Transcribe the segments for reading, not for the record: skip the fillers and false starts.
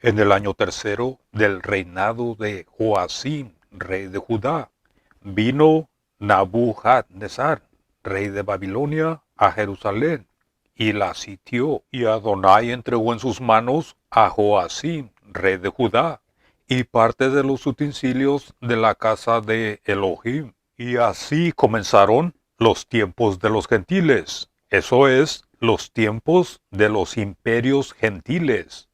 En el año tercero del reinado de Joacim, rey de Judá, vino Nabucodonosor, rey de Babilonia, a Jerusalén, y la sitió, y Adonai entregó en sus manos a Joacim, rey de Judá, y parte de los utensilios de la casa de Elohim. Y así comenzaron los tiempos de los gentiles, eso es, los tiempos de los imperios gentiles,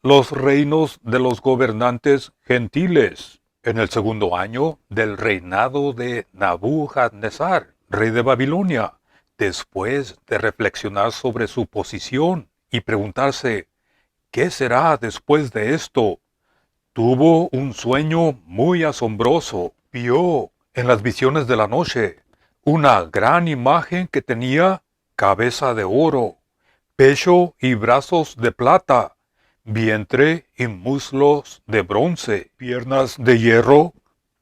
los reinos de los gobernantes gentiles. En el segundo año del reinado de Nabucodonosor, rey de Babilonia, después de reflexionar sobre su posición y preguntarse, ¿qué será después de esto? Tuvo un sueño muy asombroso. Vio en las visiones de la noche una gran imagen que tenía cabeza de oro, pecho y brazos de plata, vientre y muslos de bronce, piernas de hierro,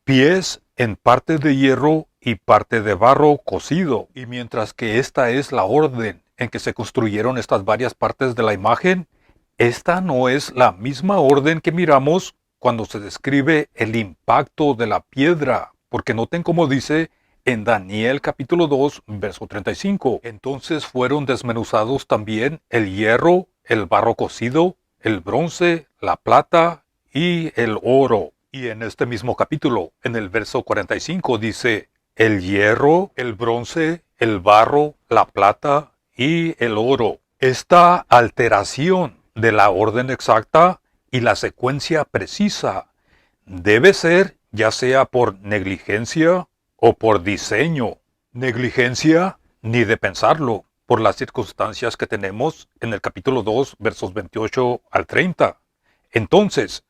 pies en parte de hierro y parte de barro cocido. Y mientras que esta es la orden en que se construyeron estas varias partes de la imagen, esta no es la misma orden que miramos cuando se describe el impacto de la piedra, porque noten cómo dice en Daniel capítulo 2, verso 35. Entonces fueron desmenuzados también el hierro, el barro cocido, el bronce, la plata y el oro. Y en este mismo capítulo, en el verso 45, dice, el hierro, el bronce, el barro, la plata y el oro. Esta alteración de la orden exacta y la secuencia precisa debe ser ya sea por negligencia o por diseño. Negligencia, ni de pensarlo, por las circunstancias que tenemos en el capítulo 2, versos 28 al 30. Entonces,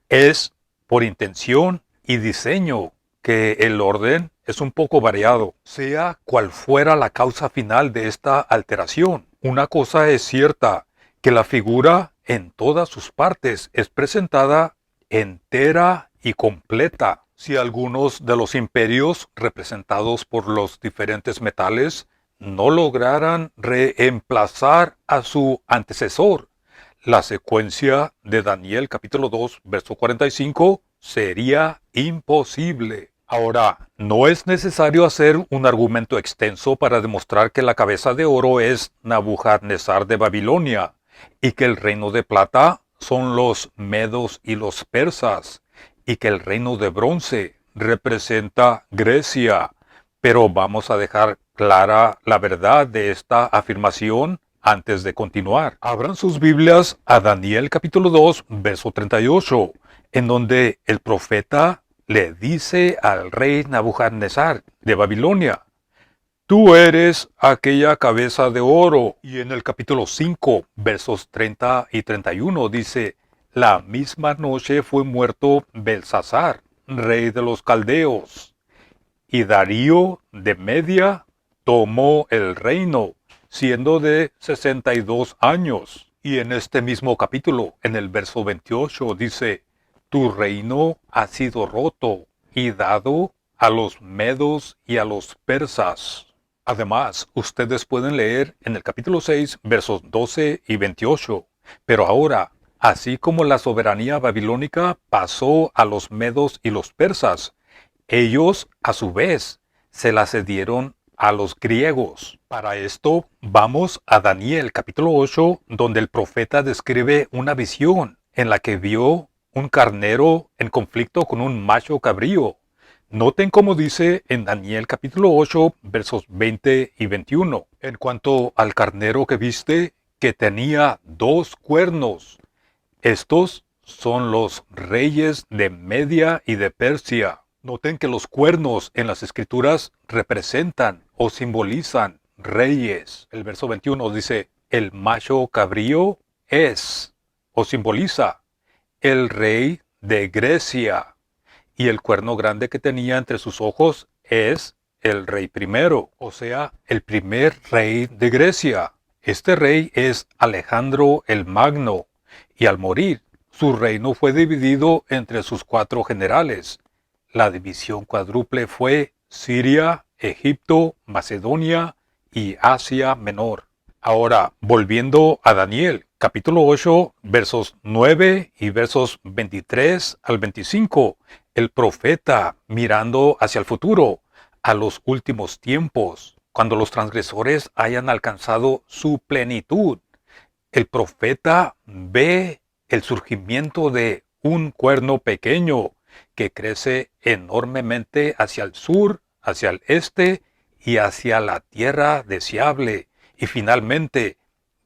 es por intención y diseño que el orden es un poco variado, sea cual fuera la causa final de esta alteración. Una cosa es cierta, que la figura en todas sus partes es presentada entera y completa. Si algunos de los imperios representados por los diferentes metales no lograran reemplazar a su antecesor, la secuencia de Daniel capítulo 2, verso 45 sería imposible. Ahora, no es necesario hacer un argumento extenso para demostrar que la cabeza de oro es Nabucodonosor de Babilonia y que el reino de plata son los medos y los persas y que el reino de bronce representa Grecia. Pero vamos a dejar clara la verdad de esta afirmación antes de continuar. Abran sus Biblias a Daniel capítulo 2, verso 38, en donde el profeta le dice al rey Nabucodonosor de Babilonia, tú eres aquella cabeza de oro. Y en el capítulo 5, versos 30 y 31 dice, la misma noche fue muerto Belsasar, rey de los caldeos, y Darío de Media tomó el reino, siendo de 62 años. Y en este mismo capítulo, en el verso 28, dice, tu reino ha sido roto y dado a los medos y a los persas. Además, ustedes pueden leer en el capítulo 6, versos 12 y 28. Pero ahora, así como la soberanía babilónica pasó a los medos y los persas, ellos, a su vez, se la cedieron a los griegos. Para esto, vamos a Daniel capítulo 8, donde el profeta describe una visión en la que vio un carnero en conflicto con un macho cabrío. Noten cómo dice en Daniel capítulo 8, versos 20 y 21. En cuanto al carnero que viste, que tenía 2 cuernos. Estos son los reyes de Media y de Persia. Noten que los cuernos en las escrituras representan o simbolizan reyes. El verso 21 dice, el macho cabrío es o simboliza el rey de Grecia. Y el cuerno grande que tenía entre sus ojos es el rey primero, o sea, el primer rey de Grecia. Este rey es Alejandro el Magno, y al morir, su reino fue dividido entre sus 4 generales. La división cuádruple fue Siria, Egipto, Macedonia y Asia Menor. Ahora, volviendo a Daniel, capítulo 8, versos 9 y versos 23 al 25. El profeta mirando hacia el futuro, a los últimos tiempos, cuando los transgresores hayan alcanzado su plenitud. El profeta ve el surgimiento de un cuerno pequeño que crece enormemente hacia el sur, hacia el este y hacia la tierra deseable, y finalmente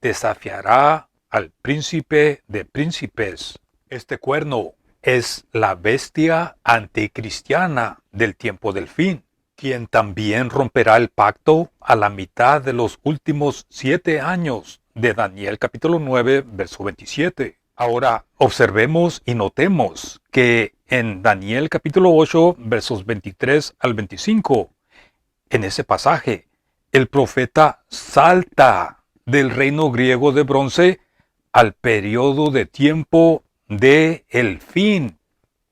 desafiará al príncipe de príncipes. Este cuerno es la bestia anticristiana del tiempo del fin, quien también romperá el pacto a la mitad de los últimos 7 años de Daniel capítulo 9, verso 27. Ahora observemos y notemos que en Daniel capítulo 8, versos 23 al 25, en ese pasaje, el profeta salta del reino griego de bronce al periodo de tiempo de el fin,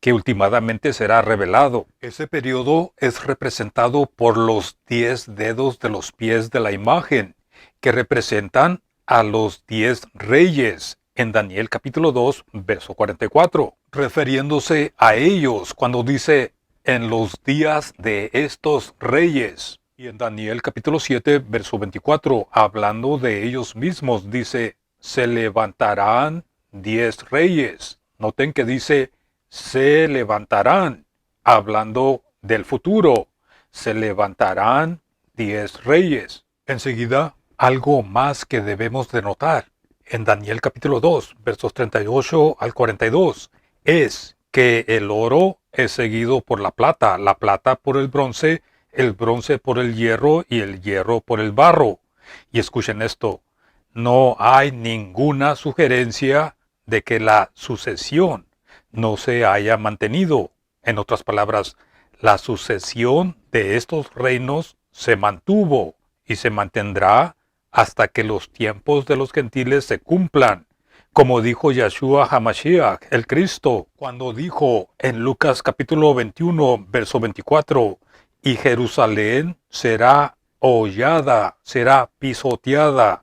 que últimamente será revelado. Ese periodo es representado por los 10 dedos de los pies de la imagen, que representan a los 10 reyes en Daniel capítulo 2, verso 44, refiriéndose a ellos cuando dice en los días de estos reyes. Y en Daniel capítulo 7, verso 24, hablando de ellos mismos, dice, se levantarán 10 reyes. Noten que dice, se levantarán, hablando del futuro. Se levantarán 10 reyes. Enseguida, algo más que debemos de notar en Daniel capítulo 2, versos 38 al 42, es que el oro es seguido por la plata por el bronce por el hierro y el hierro por el barro. Y escuchen esto, no hay ninguna sugerencia de que la sucesión no se haya mantenido. En otras palabras, la sucesión de estos reinos se mantuvo y se mantendrá hasta que los tiempos de los gentiles se cumplan, como dijo Yahshua HaMashiach, el Cristo, cuando dijo en Lucas capítulo 21, verso 24, y Jerusalén será hollada, será pisoteada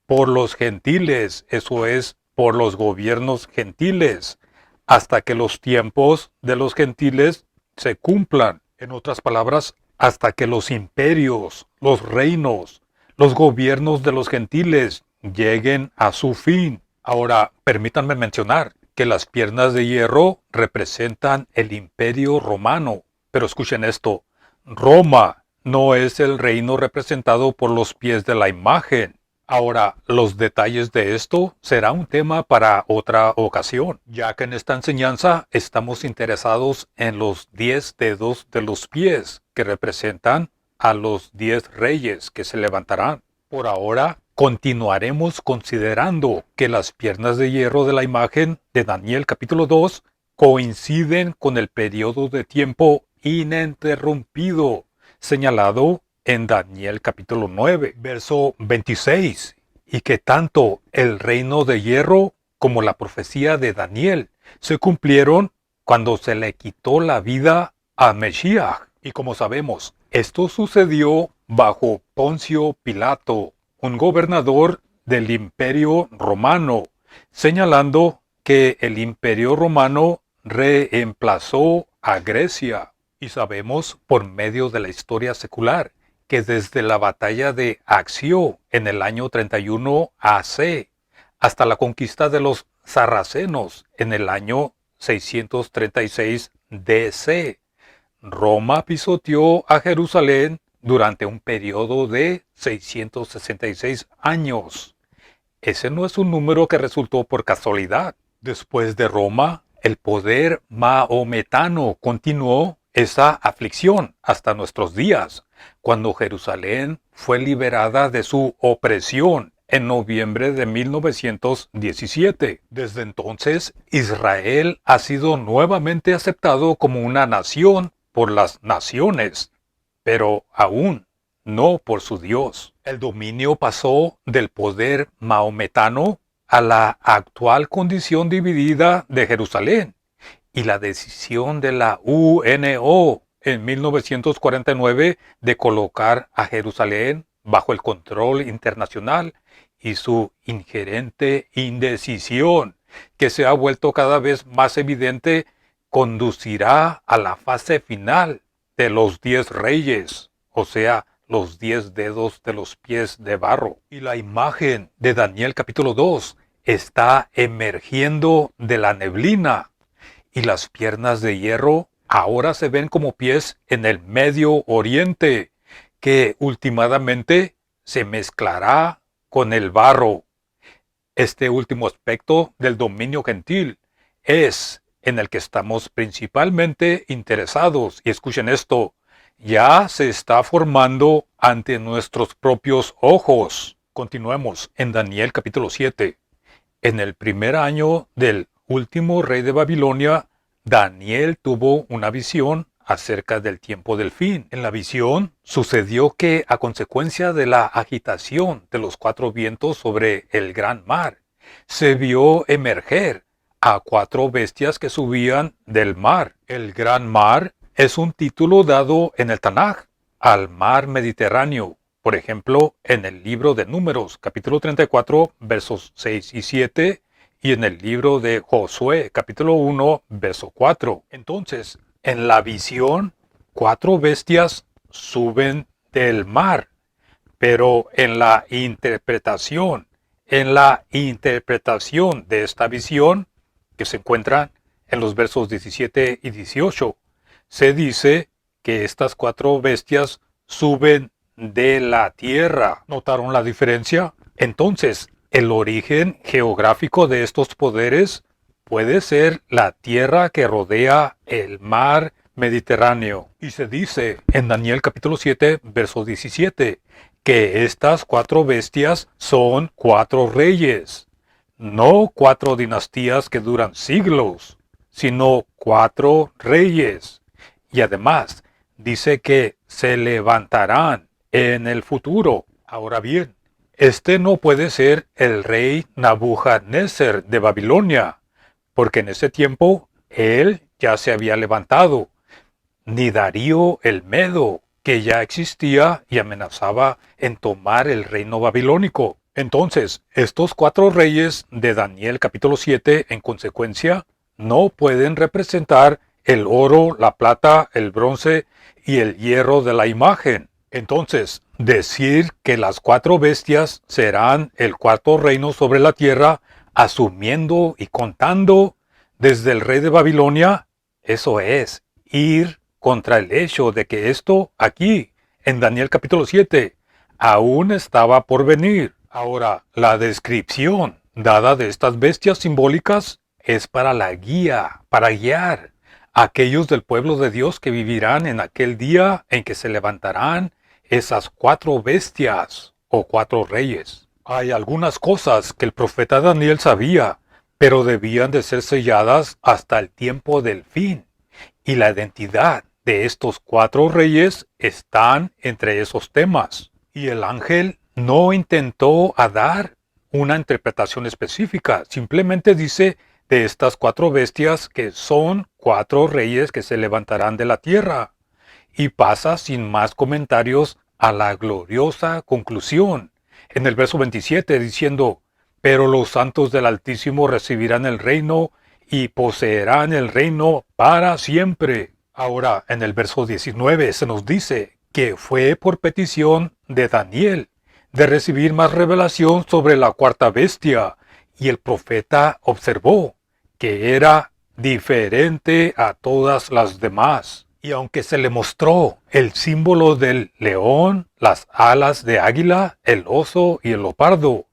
por los gentiles, eso es, por los gobiernos gentiles, hasta que los tiempos de los gentiles se cumplan. En otras palabras, hasta que los imperios, los reinos, los gobiernos de los gentiles lleguen a su fin. Ahora, permítanme mencionar que las piernas de hierro representan el imperio romano. Pero escuchen esto, Roma no es el reino representado por los pies de la imagen. Ahora, los detalles de esto será un tema para otra ocasión, ya que en esta enseñanza estamos interesados en los 10 dedos de los pies, que representan a los 10 reyes que se levantarán. Por ahora, continuaremos considerando que las piernas de hierro de la imagen de Daniel capítulo 2 coinciden con el periodo de tiempo ininterrumpido señalado en Daniel capítulo 9, verso 26, y que tanto el reino de hierro como la profecía de Daniel se cumplieron cuando se le quitó la vida a Mesías. Y como sabemos, esto sucedió bajo Poncio Pilato, un gobernador del Imperio Romano, señalando que el Imperio Romano reemplazó a Grecia. Y sabemos por medio de la historia secular que desde la batalla de Accio en el año 31 AC hasta la conquista de los sarracenos en el año 636 DC, Roma pisoteó a Jerusalén durante un periodo de 666 años. Ese no es un número que resultó por casualidad. Después de Roma, el poder maometano continuó esa aflicción hasta nuestros días, cuando Jerusalén fue liberada de su opresión en noviembre de 1917. Desde entonces, Israel ha sido nuevamente aceptado como una nación por las naciones, pero aún no por su Dios. El dominio pasó del poder maometano a la actual condición dividida de Jerusalén, y la decisión de la UNO en 1949 de colocar a Jerusalén bajo el control internacional y su ingerente indecisión, que se ha vuelto cada vez más evidente, conducirá a la fase final de los 10 reyes, o sea, los 10 dedos de los pies de barro. Y la imagen de Daniel capítulo 2 está emergiendo de la neblina, y las piernas de hierro ahora se ven como pies en el Medio Oriente, que últimamente se mezclará con el barro. Este último aspecto del dominio gentil es en el que estamos principalmente interesados. Y escuchen esto, ya se está formando ante nuestros propios ojos. Continuemos en Daniel capítulo 7. En el primer año del último rey de Babilonia, Daniel tuvo una visión acerca del tiempo del fin. En la visión sucedió que, a consecuencia de la agitación de los 4 vientos sobre el gran mar, se vio emerger a 4 bestias que subían del mar. El gran mar es un título dado en el Tanaj al mar Mediterráneo. Por ejemplo, en el libro de Números, capítulo 34, versos 6 y 7, y en el libro de Josué, capítulo 1, verso 4. Entonces, en la visión, 4 bestias suben del mar, pero en la interpretación de esta visión, que se encuentra en los versos 17 y 18, se dice que estas 4 bestias suben de la tierra. ¿Notaron la diferencia? Entonces, el origen geográfico de estos poderes puede ser la tierra que rodea el mar Mediterráneo. Y se dice en Daniel capítulo 7, verso 17, que estas 4 bestias son 4 reyes. No 4 dinastías que duran siglos, sino 4 reyes. Y además, dice que se levantarán en el futuro. Ahora bien, este no puede ser el rey Nabucodonosor de Babilonia, porque en ese tiempo él ya se había levantado, ni Darío el Medo, que ya existía y amenazaba en tomar el reino babilónico. Entonces, estos 4 reyes de Daniel capítulo 7, en consecuencia, no pueden representar el oro, la plata, el bronce y el hierro de la imagen. Entonces, decir que las 4 bestias serán el 4º reino sobre la tierra, asumiendo y contando desde el rey de Babilonia, eso es ir contra el hecho de que esto aquí, en Daniel capítulo 7, aún estaba por venir. Ahora, la descripción dada de estas bestias simbólicas es para la guía, para guiar a aquellos del pueblo de Dios que vivirán en aquel día en que se levantarán esas 4 bestias o 4 reyes. Hay algunas cosas que el profeta Daniel sabía, pero debían de ser selladas hasta el tiempo del fin. Y la identidad de estos 4 reyes están entre esos temas. Y el ángel no intentó dar una interpretación específica, simplemente dice de estas 4 bestias que son 4 reyes que se levantarán de la tierra. Y pasa sin más comentarios a la gloriosa conclusión, en el verso 27, diciendo, pero los santos del Altísimo recibirán el reino y poseerán el reino para siempre. Ahora, en el verso 19 se nos dice que fue por petición de Daniel de recibir más revelación sobre la 4ª bestia, y el profeta observó que era diferente a todas las demás. Y aunque se le mostró el símbolo del león, las alas de águila, el oso y el leopardo,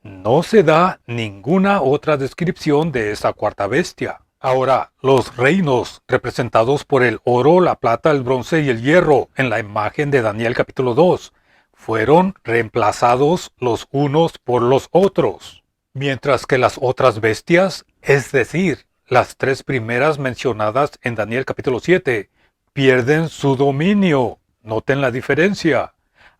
no se da ninguna otra descripción de esa 4ª bestia. Ahora, los reinos representados por el oro, la plata, el bronce y el hierro en la imagen de Daniel capítulo 2 fueron reemplazados los unos por los otros, mientras que las otras bestias, es decir, las 3 primeras mencionadas en Daniel capítulo 7, pierden su dominio. Noten la diferencia,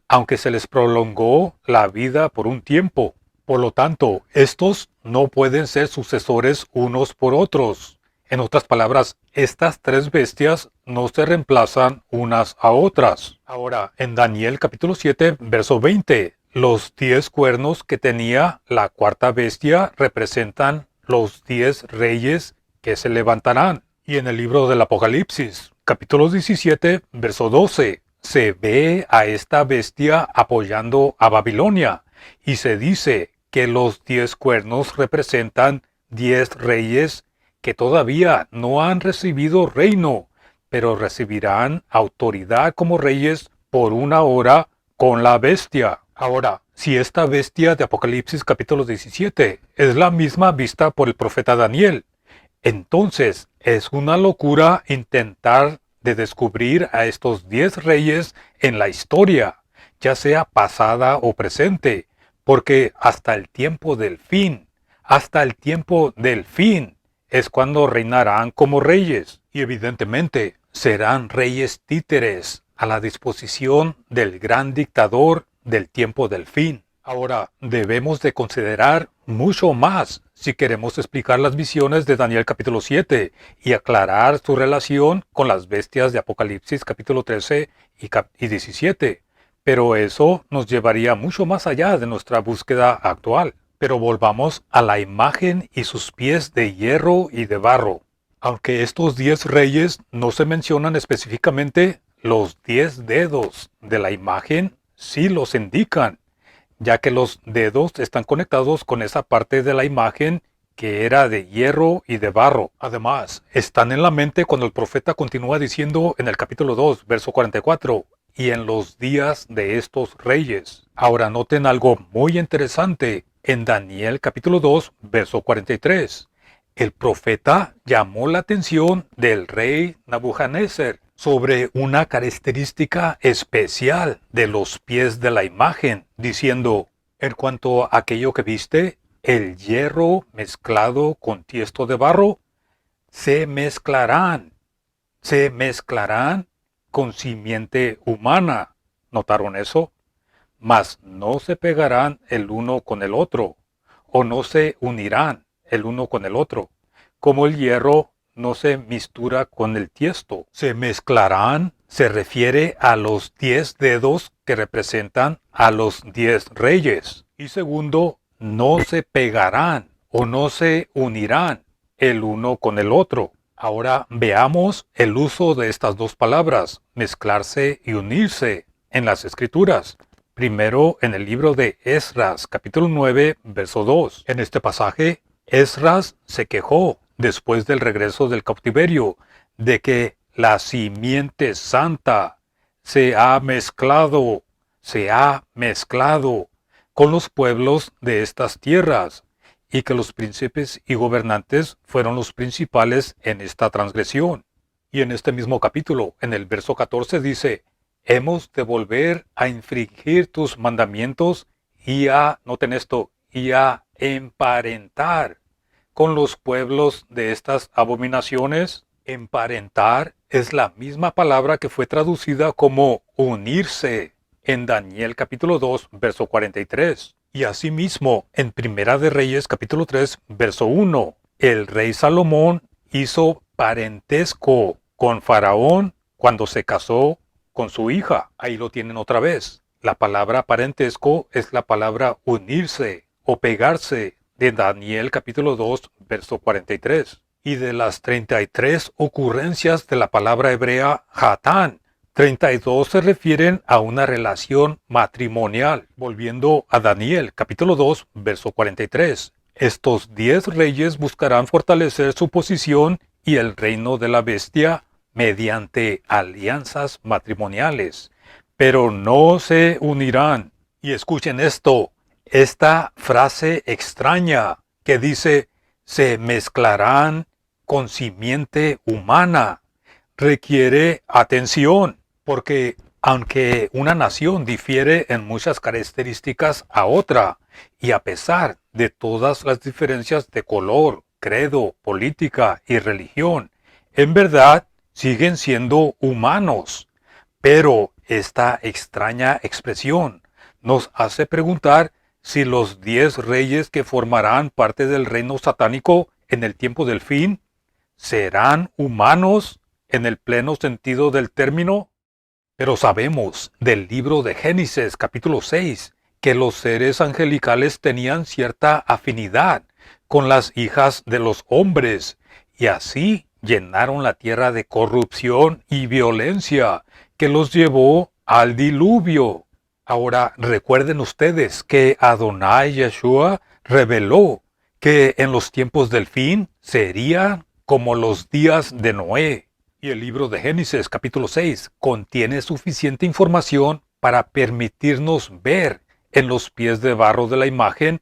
aunque se les prolongó la vida por un tiempo. Por lo tanto, estos no pueden ser sucesores unos por otros. En otras palabras, estas 3 bestias no se reemplazan unas a otras. Ahora, en Daniel capítulo 7, verso 20, Los 10 cuernos que tenía la cuarta bestia representan los 10 reyes que se levantarán. Y en el libro del Apocalipsis, capítulo 17, verso 12, se ve a esta bestia apoyando a Babilonia. Y se dice que los 10 cuernos representan 10 reyes que todavía no han recibido reino, pero recibirán autoridad como reyes por una hora con la bestia. Ahora, si esta bestia de Apocalipsis capítulo 17 es la misma vista por el profeta Daniel, entonces es una locura intentar de descubrir a estos 10 reyes en la historia, ya sea pasada o presente, porque hasta el tiempo del fin es cuando reinarán como reyes, y evidentemente serán reyes títeres a la disposición del gran dictador del tiempo del fin. Ahora, debemos de considerar mucho más si queremos explicar las visiones de Daniel capítulo 7 y aclarar su relación con las bestias de Apocalipsis capítulo 13 y 17. Pero eso nos llevaría mucho más allá de nuestra búsqueda actual. Pero volvamos a la imagen y sus pies de hierro y de barro. Aunque estos 10 reyes no se mencionan específicamente, los 10 dedos de la imagen sí los indican, ya que los dedos están conectados con esa parte de la imagen que era de hierro y de barro. Además, están en la mente cuando el profeta continúa diciendo en el capítulo 2, verso 44, y en los días de estos reyes. Ahora noten algo muy interesante en Daniel capítulo 2, verso 43. El profeta llamó la atención del rey Nabucodonosor sobre una característica especial de los pies de la imagen, diciendo, en cuanto a aquello que viste, el hierro mezclado con tiesto de barro, se mezclarán con simiente humana. ¿Notaron eso? Mas no se pegarán el uno con el otro, o no se unirán el uno con el otro, como el hierro no se mistura con el tiesto. Se mezclarán se refiere a los 10 dedos que representan a los 10 reyes. Y segundo, no se pegarán o no se unirán el uno con el otro. Ahora veamos el uso de estas dos palabras, mezclarse y unirse, en las Escrituras. Primero en el libro de Esdras, capítulo 9, verso 2. En este pasaje, Esdras se quejó después del regreso del cautiverio de que la simiente santa se ha mezclado con los pueblos de estas tierras, y que los príncipes y gobernantes fueron los principales en esta transgresión. Y en este mismo capítulo, en el verso 14 dice, hemos de volver a infringir tus mandamientos noten esto, y a emparentar con los pueblos de estas abominaciones. Emparentar es la misma palabra que fue traducida como unirse en Daniel capítulo 2, verso 43. Y asimismo, en Primera de Reyes capítulo 3, verso 1, el rey Salomón hizo parentesco con Faraón cuando se casó con su hija. Ahí lo tienen otra vez. La palabra parentesco es la palabra unirse o pegarse de Daniel capítulo 2, verso 43. Y de las 33 ocurrencias de la palabra hebrea hatán, 32 se refieren a una relación matrimonial. Volviendo a Daniel capítulo 2, verso 43. Estos 10 reyes buscarán fortalecer su posición y el reino de la bestia mediante alianzas matrimoniales, pero no se unirán. Y escuchen esto, esta frase extraña que dice, se mezclarán con simiente humana, requiere atención, porque aunque una nación difiere en muchas características a otra, y a pesar de todas las diferencias de color, credo, política y religión, en verdad siguen siendo humanos. Pero esta extraña expresión nos hace preguntar si los 10 reyes que formarán parte del reino satánico en el tiempo del fin serán humanos en el pleno sentido del término. Pero sabemos del libro de Génesis capítulo 6 que los seres angelicales tenían cierta afinidad con las hijas de los hombres, y así llenaron la tierra de corrupción y violencia que los llevó al diluvio. Ahora recuerden ustedes que Adonai Yeshua reveló que en los tiempos del fin serían como los días de Noé. Y el libro de Génesis capítulo 6 contiene suficiente información para permitirnos ver en los pies de barro de la imagen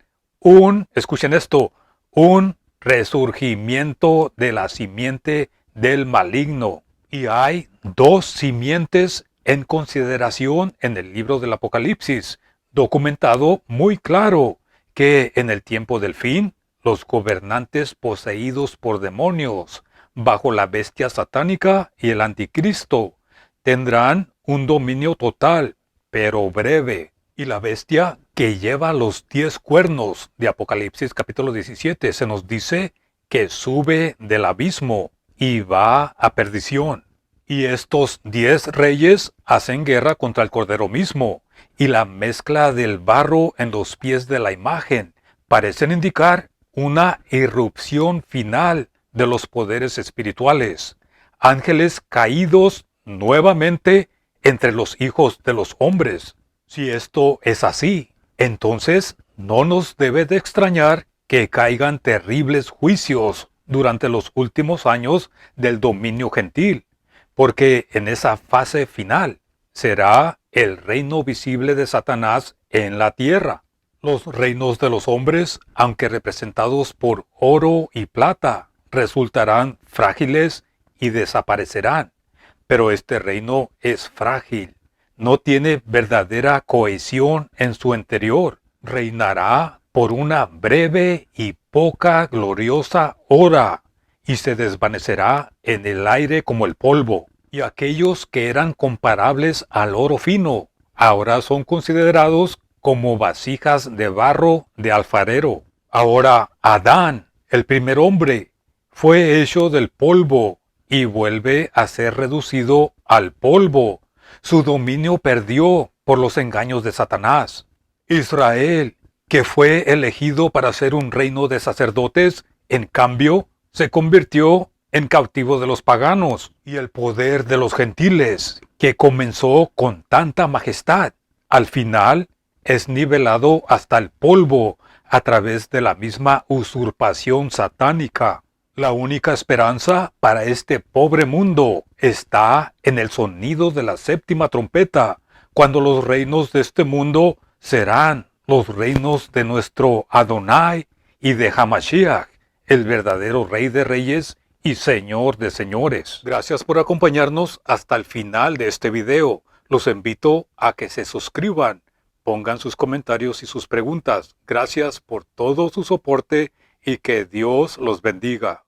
escuchen esto, un resurgimiento de la simiente del maligno. Y hay dos simientes en consideración en el libro del Apocalipsis, documentado muy claro que en el tiempo del fin, los gobernantes poseídos por demonios, bajo la bestia satánica y el anticristo, tendrán un dominio total, pero breve. Y la bestia que lleva los 10 cuernos de Apocalipsis capítulo 17 se nos dice que sube del abismo y va a perdición. Y estos 10 reyes hacen guerra contra el Cordero mismo, y la mezcla del barro en los pies de la imagen parecen indicar una irrupción final de los poderes espirituales, ángeles caídos nuevamente entre los hijos de los hombres. Si esto es así, entonces no nos debe de extrañar que caigan terribles juicios durante los últimos años del dominio gentil, porque en esa fase final será el reino visible de Satanás en la tierra. Los reinos de los hombres, aunque representados por oro y plata, resultarán frágiles y desaparecerán. Pero este reino es frágil, no tiene verdadera cohesión en su interior. Reinará por una breve y poca gloriosa hora, y se desvanecerá en el aire como el polvo. Y aquellos que eran comparables al oro fino, ahora son considerados como vasijas de barro de alfarero. Ahora Adán, el primer hombre, fue hecho del polvo y vuelve a ser reducido al polvo. Su dominio perdió por los engaños de Satanás. Israel, que fue elegido para ser un reino de sacerdotes, en cambio, se convirtió en cautivo de los paganos, y el poder de los gentiles, que comenzó con tanta majestad, al final es nivelado hasta el polvo a través de la misma usurpación satánica. La única esperanza para este pobre mundo está en el sonido de la séptima trompeta, cuando los reinos de este mundo serán los reinos de nuestro Adonai y de Hamashiach, el verdadero Rey de Reyes y Señor de Señores. Gracias por acompañarnos hasta el final de este video. Los invito a que se suscriban, pongan sus comentarios y sus preguntas. Gracias por todo su soporte y que Dios los bendiga.